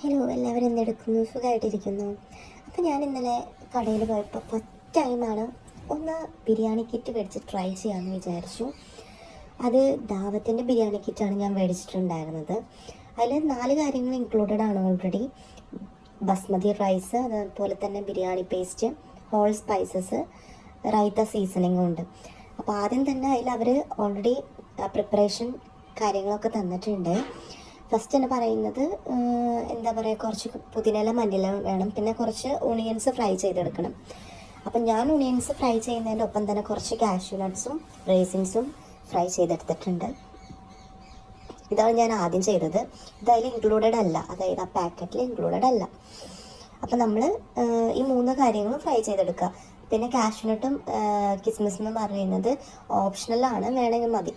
Hello, എല്ലാവരും എന്തെടുക്കുന്നു? സുഖമായിട്ടിരിക്കുന്നു. അപ്പോൾ ഞാൻ ഇന്നലെ കടയിൽ പോയപ്പോൾ ഫസ്റ്റ് ടൈമാണ് ഒന്ന് ബിരിയാണി കിറ്റ് മേടിച്ച് ട്രൈ ചെയ്യാമെന്ന് വിചാരിച്ചു. അത് ദാവത്തിൻ്റെ ബിരിയാണി കിറ്റാണ് ഞാൻ മേടിച്ചിട്ടുണ്ടായിരുന്നത്. അതിൽ 4 കാര്യങ്ങൾ ഇൻക്ലൂഡഡ് ആണ് ഓൾറെഡി. ബസ്മതി റൈസ്, അതുപോലെ തന്നെ biryani paste, whole spices, raita സീസണിങ്ങും ഉണ്ട്. അപ്പോൾ ആദ്യം തന്നെ അതിൽ അവർ ഓൾറെഡി പ്രിപ്പറേഷൻ കാര്യങ്ങളൊക്കെ തന്നിട്ടുണ്ട്. ഫസ്റ്റ് തന്നെ പറയുന്നത് എന്താ പറയുക, കുറച്ച് പുതിനയില മല്ലിയില വേണം, പിന്നെ കുറച്ച് ഓണിയൻസ് ഫ്രൈ ചെയ്തെടുക്കണം. അപ്പം ഞാൻ ഓണിയൻസ് ഫ്രൈ ചെയ്യുന്നതിൻ്റെ ഒപ്പം തന്നെ കുറച്ച് കാഷ്യൂ നട്ട്സും റേസിൻസും ഫ്രൈ ചെയ്തെടുത്തിട്ടുണ്ട്. ഇതാണ് ഞാൻ ആദ്യം ചെയ്തത്. ഇതതിൽ ഇൻക്ലൂഡഡ് അല്ല, അതായത് ആ പാക്കറ്റിൽ ഇൻക്ലൂഡഡ് അല്ല. അപ്പം നമ്മൾ ഈ 3 കാര്യങ്ങളും ഫ്രൈ ചെയ്തെടുക്കുക. പിന്നെ കാഷ്യൂ നട്ടും കിസ്മിസ് എന്ന് പറയുന്നത് ഓപ്ഷണലാണ്, വേണമെങ്കിൽ മതി.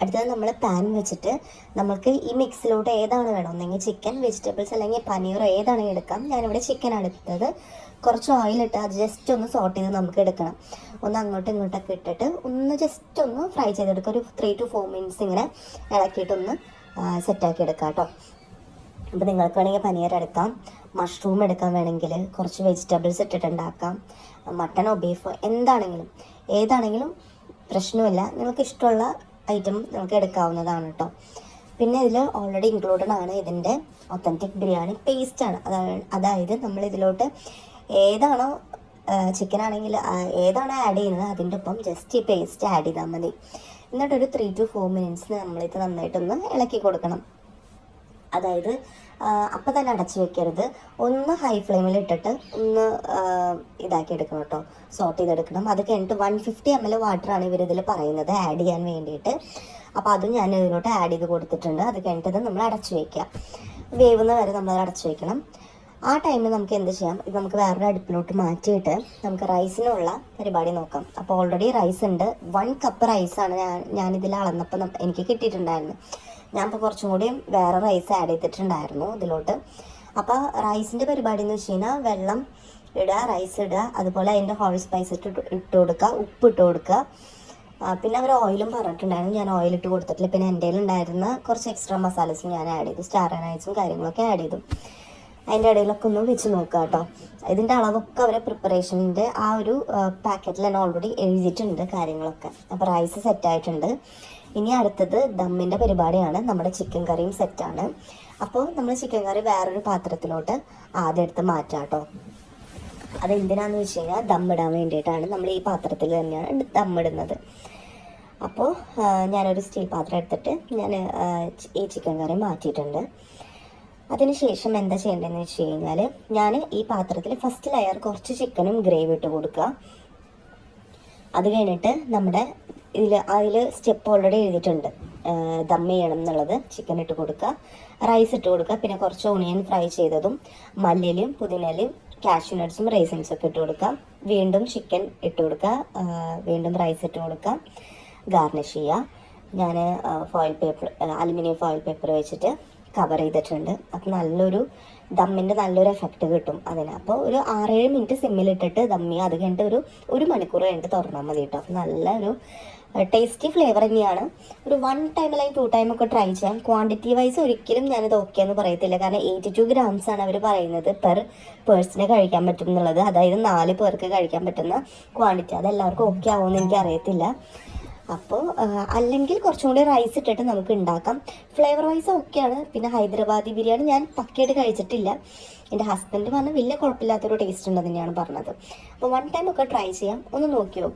അടുത്തത് നമ്മൾ പാൻ വെച്ചിട്ട് നമുക്ക് ഈ മിക്സിലോട്ട് ഏതാണ് വേണം, ഒന്നെങ്കിൽ ചിക്കൻ, വെജിറ്റബിൾസ് അല്ലെങ്കിൽ പനീറോ ഏതാണെങ്കിൽ എടുക്കാം. ഞാനിവിടെ ചിക്കനാണ് എടുത്തത്. കുറച്ച് ഓയിലിട്ട് അത് ജസ്റ്റ് ഒന്ന് സോട്ട് ചെയ്ത് നമുക്ക് എടുക്കണം. ഒന്ന് അങ്ങോട്ടും ഇങ്ങോട്ടൊക്കെ ഇട്ടിട്ട് ഒന്ന് ജസ്റ്റ് ഒന്ന് ഫ്രൈ ചെയ്തെടുക്കുക. ഒരു 3 to 4 മിനിറ്റ്സ് ഇങ്ങനെ ഇളക്കിയിട്ടൊന്ന് സെറ്റാക്കി എടുക്കാം കേട്ടോ. അപ്പോൾ നിങ്ങൾക്ക് വേണമെങ്കിൽ പനീർ എടുക്കാം, മഷ്റൂം എടുക്കാൻ വേണമെങ്കിൽ കുറച്ച് വെജിറ്റബിൾസ് ഇട്ടിട്ടുണ്ടാക്കാം, മട്ടനോ ബീഫോ ഏതാണെങ്കിലും പ്രശ്നമില്ല. നിങ്ങൾക്ക് ഇഷ്ടമുള്ള ഐറ്റം നമുക്ക് എടുക്കാവുന്നതാണ് കേട്ടോ. പിന്നെ ഇതിൽ ഓൾറെഡി ഇൻക്ലൂഡഡ് ആണ് ഇതിൻ്റെ ഒത്തൻറ്റിക് ബിരിയാണി പേസ്റ്റാണ്. അതായത് നമ്മൾ ഇതിലോട്ട് ഏതാണോ ചിക്കൻ ആണെങ്കിൽ ഏതാണോ ആഡ് ചെയ്യുന്നത് അതിൻ്റെ ഒപ്പം ജസ്റ്റ് ഈ പേസ്റ്റ് ആഡ് ചെയ്താൽ മതി. എന്നിട്ടൊരു 3 to 4 മിനിറ്റ്സ് നമ്മളിത് നന്നായിട്ടൊന്ന് ഇളക്കി കൊടുക്കണം. അതായത് അപ്പം തന്നെ അടച്ചു വെക്കരുത്. ഒന്ന് ഹൈ ഫ്ലെയിമിൽ ഇട്ടിട്ട് ഒന്ന് ഇതാക്കി എടുക്കണം കേട്ടോ, സോട്ട് ചെയ്തെടുക്കണം. അത് കഴിഞ്ഞിട്ട് 150 ml വാട്ടറാണ് ഇവരിതിൽ പറയുന്നത് ആഡ് ചെയ്യാൻ വേണ്ടിയിട്ട്. അപ്പോൾ അതും ഞാൻ ഇതിലോട്ട് ആഡ് ചെയ്ത് കൊടുത്തിട്ടുണ്ട്. അത് കഴിഞ്ഞിട്ട് നമ്മൾ അടച്ചു വയ്ക്കുക. വേവുന്ന വരെ നമ്മൾ അടച്ചു വയ്ക്കണം. ആ ടൈമിൽ നമുക്ക് എന്ത് ചെയ്യാം, ഇത് നമുക്ക് വേറൊരു അടുപ്പിലോട്ട് മാറ്റിയിട്ട് നമുക്ക് റൈസിനുള്ള പരിപാടി നോക്കാം. അപ്പോൾ ഓൾറെഡി റൈസ് ഉണ്ട്. 1 കപ്പ് റൈസാണ് ഞാനിതിൽ അളന്നപ്പോൾ എനിക്ക് കിട്ടിയിട്ടുണ്ടായിരുന്നു. ഞാൻ ഇപ്പോൾ കുറച്ചും കൂടി വേറെ റൈസ് ആഡ് ചെയ്തിട്ടുണ്ടായിരുന്നു ഇതിലോട്ട്. അപ്പോൾ റൈസിൻ്റെ പരിപാടി എന്ന് വെച്ച് കഴിഞ്ഞാൽ വെള്ളം ഇടുക, റൈസ് ഇടുക, അതുപോലെ അതിൻ്റെ ഹോൾ സ്പൈസ് ഇട്ട് കൊടുക്കുക, ഉപ്പ് ഇട്ട് കൊടുക്കുക. പിന്നെ അവർ ഓയിലും പറഞ്ഞിട്ടുണ്ടായിരുന്നു, ഞാൻ ഓയിൽ ഇട്ട് കൊടുത്തിട്ടില്ല. പിന്നെ എൻ്റെ ഉണ്ടായിരുന്ന കുറച്ച് എക്സ്ട്രാ മസാലസും ഞാൻ ആഡ് ചെയ്തു, സ്റ്റാർ അനൈസും കാര്യങ്ങളൊക്കെ ആഡ് ചെയ്തു. അതിൻ്റെ ഇടയിലൊക്കെ ഒന്ന് വെച്ച് നോക്കുക കേട്ടോ. ഇതിൻ്റെ അളവൊക്കെ അവരെ പ്രിപ്പറേഷൻ്റെ ആ ഒരു പാക്കറ്റിൽ തന്നെ ഓൾറെഡി എഴുതിയിട്ടുണ്ട് കാര്യങ്ങളൊക്കെ. അപ്പോൾ റൈസ് സെറ്റായിട്ടുണ്ട്. ഇനി അടുത്തത് ദമ്മിൻ്റെ പരിപാടിയാണ്. നമ്മുടെ ചിക്കൻ കറിയും സെറ്റാണ്. അപ്പോൾ നമ്മൾ ചിക്കൻ കറി വേറൊരു പാത്രത്തിലോട്ട് ആദ്യം എടുത്ത് മാറ്റാം കേട്ടോ. അതെന്തിനാന്ന് വെച്ച് കഴിഞ്ഞാൽ ദമ്മിടാൻ വേണ്ടിയിട്ടാണ്. നമ്മൾ ഈ പാത്രത്തിൽ തന്നെയാണ് ദമ്മിടുന്നത്. അപ്പോൾ ഞാനൊരു സ്റ്റീൽ പാത്രം എടുത്തിട്ട് ഞാൻ ഈ ചിക്കൻ കറി മാറ്റിയിട്ടുണ്ട്. അതിനുശേഷം എന്താ ചെയ്യേണ്ടതെന്ന് വെച്ച് കഴിഞ്ഞാൽ ഞാൻ ഈ പാത്രത്തിൽ ഫസ്റ്റ് ലെയർ കുറച്ച് ചിക്കനും ഗ്രേവി ഇട്ട് കൊടുക്കുക. അത് കഴിഞ്ഞിട്ട് നമ്മുടെ അതിൽ സ്റ്റെപ്പ് ഓൾറെഡി എഴുതിയിട്ടുണ്ട്, ദം ചെയ്യണം എന്നുള്ളത്. ചിക്കൻ ഇട്ട് കൊടുക്കുക, റൈസ് ഇട്ട് കൊടുക്കുക, പിന്നെ കുറച്ച് ഓണിയൻ ഫ്രൈ ചെയ്തതും മല്ലിയിലും പുതിനയിലും കാഷ്യൂ നട്ട്സും റൈസിൻസും ഒക്കെ ഇട്ട് കൊടുക്കുക. വീണ്ടും ചിക്കൻ ഇട്ട് കൊടുക്കുക, വീണ്ടും റൈസ് ഇട്ട് കൊടുക്കുക, ഗാർണിഷ് ചെയ്യുക. ഞാൻ അലുമിനിയം ഫോയിൽ പേപ്പർ വെച്ചിട്ട് കവർ ചെയ്തിട്ടുണ്ട്. അപ്പം നല്ലൊരു ദമ്മിൻ്റെ നല്ലൊരു എഫക്റ്റ് കിട്ടും അതിന്. അപ്പോൾ ഒരു 6-7 മിനിറ്റ് സിമ്മിലിട്ടിട്ട് ദം ചെയ്യുക. അത് കഴിഞ്ഞിട്ട് ഒരു മണിക്കൂർ കഴിഞ്ഞിട്ട് തുറന്നാൽ മതി കേട്ടോ. അപ്പം നല്ലൊരു ടേസ്റ്റി ഫ്ലേവർ തന്നെയാണ്. ഒരു 1 ടൈം അല്ലെങ്കിൽ 2 ടൈം ഒക്കെ ട്രൈ ചെയ്യാം. ക്വാണ്ടിറ്റി വൈസ് ഒരിക്കലും ഞാനിത് ഓക്കെ എന്ന് പറയത്തില്ല. കാരണം 82 grams ആണ് അവർ പറയുന്നത് പെർ പേഴ്സണ് കഴിക്കാൻ പറ്റും എന്നുള്ളത്. അതായത് 4 പേർക്ക് കഴിക്കാൻ പറ്റുന്ന ക്വാണ്ടിറ്റി. അതെല്ലാവർക്കും ഓക്കെ ആവുമെന്ന് എനിക്ക് അറിയത്തില്ല. അപ്പോൾ അല്ലെങ്കിൽ കുറച്ചും കൂടി റൈസ് ഇട്ടിട്ട് നമുക്ക് ഉണ്ടാക്കാം. ഫ്ലേവർ വൈസ് ഓക്കെയാണ്. പിന്നെ ഹൈദരാബാദി ബിരിയാണി ഞാൻ പക്കയായിട്ട് കഴിച്ചിട്ടില്ല. എൻ്റെ ഹസ്ബൻഡ് പറഞ്ഞ് വലിയ കുഴപ്പമില്ലാത്തൊരു ടേസ്റ്റ് ഉണ്ടെന്ന് തന്നെയാണ് പറഞ്ഞത്. അപ്പോൾ 1 ടൈം ഒക്കെ ട്രൈ ചെയ്യാം, ഒന്ന് നോക്കി നോക്കും.